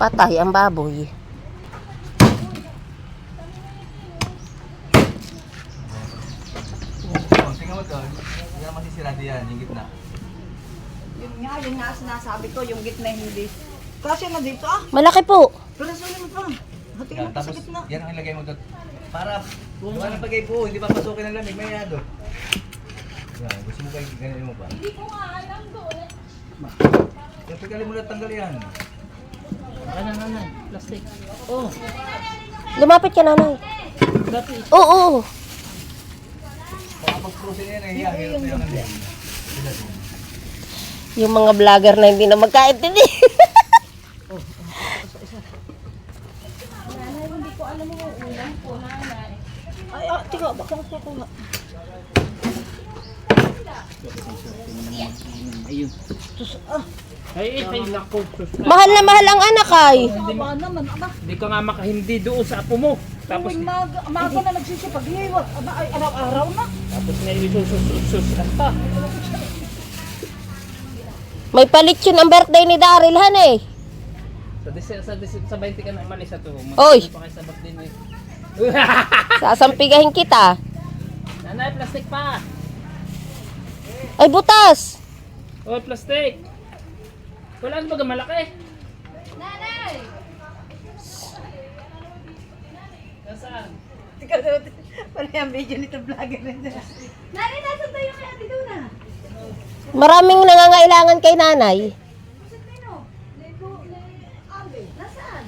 Patay ang baboy. Tingnan mo doon. Hindi naman masisirado yan, yung gitna. Yun nga sinasabi ko, yung gitna hindi. Kasi na dito Malaki po. Pero saan naman pa? Hati Yan, mo sa tapos gitna. yan ang ilagay mo doon. Para gawa ng pagay po, hindi pa pasukin ng lamig, may yado. Yan, gusto mo kayo ganyan mo ba? Hindi ko nga alam doon. Kasi kalimulat tanggal yan. Nanay, plastic. Oh, Lumapit ka, nanay. lapit. Oo. Baka pag-cruise yan, hirap na yan. Yung mga vlogger na hindi na magkaintindi. Ay, tiga, baka makukuha. Ayun. Ay, naku. Mahal na mahal ang anak ay. Tama naman, Hindi ka nga makahindi doon sa apo mo. Tapos, Tuwing maaga na nagsisipag, liwat. Ay, araw-araw na. tapos may isusus pa. May palit yun ang birthday ni Daryl, han eh. Sa 20 ka na umalis sa to. Oy. Pa kayo sa birthday mo eh. Sasampigahin kita. Nanay, plastic pa. Ay, butas. Oh, plastic. Wala na ba malaki? Nasaan? Tika, pala yung video nito vlogger na dyan. Nani, nasan tayo kay Ate Duna? Maraming nangangailangan kay nanay. Nasaan?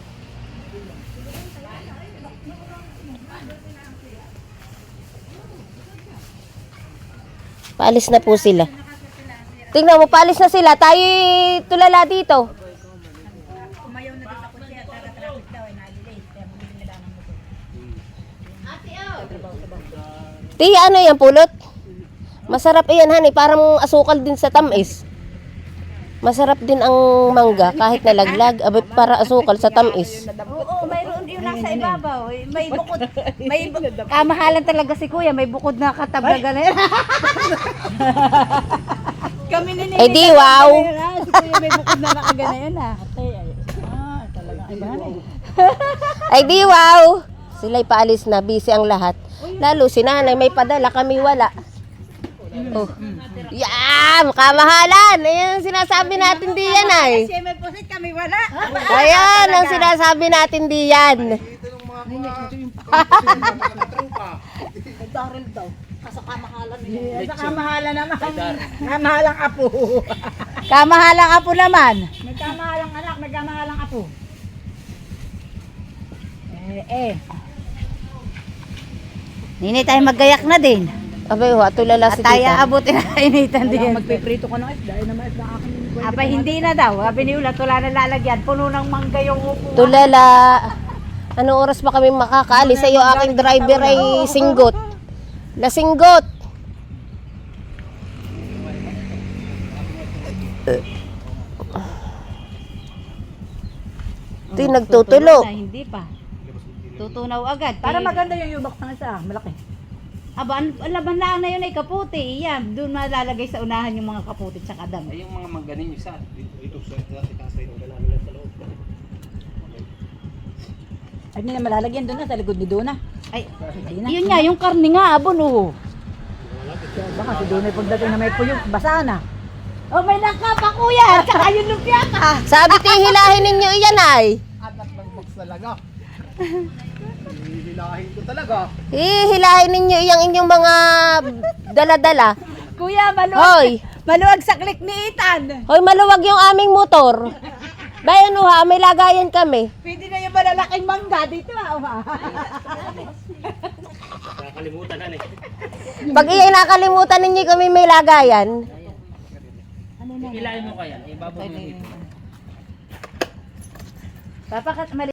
Paalis na po sila. Tingnan mo, paalis na sila. Tayo tulala dito. Kumayaw na dito ako siya, taga-traffic daw, ay nalilate. Kaya bumili na lang ng motor. Ti, ano yan, pulot? Masarap iyan, honey. Parang asukal din sa tamis. Masarap din ang mangga kahit nalaglag. Abay, para asukal sa tamis. Oo, mayroon yung nasa ibabaw. May bukod. Kamahalan talaga si Kuya, may bukod na katablagan na yan. Kami nini. Ay, di, wow. Si Kuya may bukod na nakagana yan talagang ibahan eh. Ay, di, wow. Sila'y paalis na. Busy ang lahat. Lalo si nanay may padala, kami wala. Oh. Yan! Kamahalan! Ayan ang sinasabi natin di yan ay. Kasi may pusit kami wala. Ayan ang sinasabi natin di yan. Darrell daw. Sa kamahalan niya. Sa kamahalan naman. Kamahalang apo. Kamahalang apo naman. May kamahalang anak, may kamahalang apo. Nini tayo maggayak na din. Abay, tulala si At tayo tita. abutin na initan din. Magpiprito ka na dahil naman sa akin. Abay, hindi na daw. Sabi ni Ulat, wala na lalagyan. Puno ng mangga yung upo. Tulala. Anong oras ba kami makakaalis? Sa'yo aking driver ay singgot. Lasinggot. Ito yung nagtutulo. Hindi pa. Tutunaw agad. Para maganda yung yubak ng isa, malaki. Aba, ang laban lang na yun ay kaputi. Yan, doon malalagay sa unahan yung mga kaputi at saka dam. Ay, yung mga magaling yung isa. Ay, hindi na malalagyan doon na sa likod ni Duna. Ay, yun nga, yung karne nga, abon, oh. Baka si Duna pagdating na may puyog, basa na. Oh, may langka pa, kuya! At saka yung lumpia ka! Sabi tihilahin ninyo iyan ay. Anak ng box talaga. Hihilahin ko talaga. Hihilahin ninyo iyang inyong mga dala-dala. Kuya, Hoy! maluwag sa click ni Ethan! Hoy, maluwag yung aming motor. Bayan ano ha, may lagayan kami. Pwede na yung malalaking mangga dito, ha? Nakakalimutan na eh. Pag iyan nakalimutan ninyo kami may lagayan. Ilahin mo kaya, ibabaw mo dito. Papakat mali.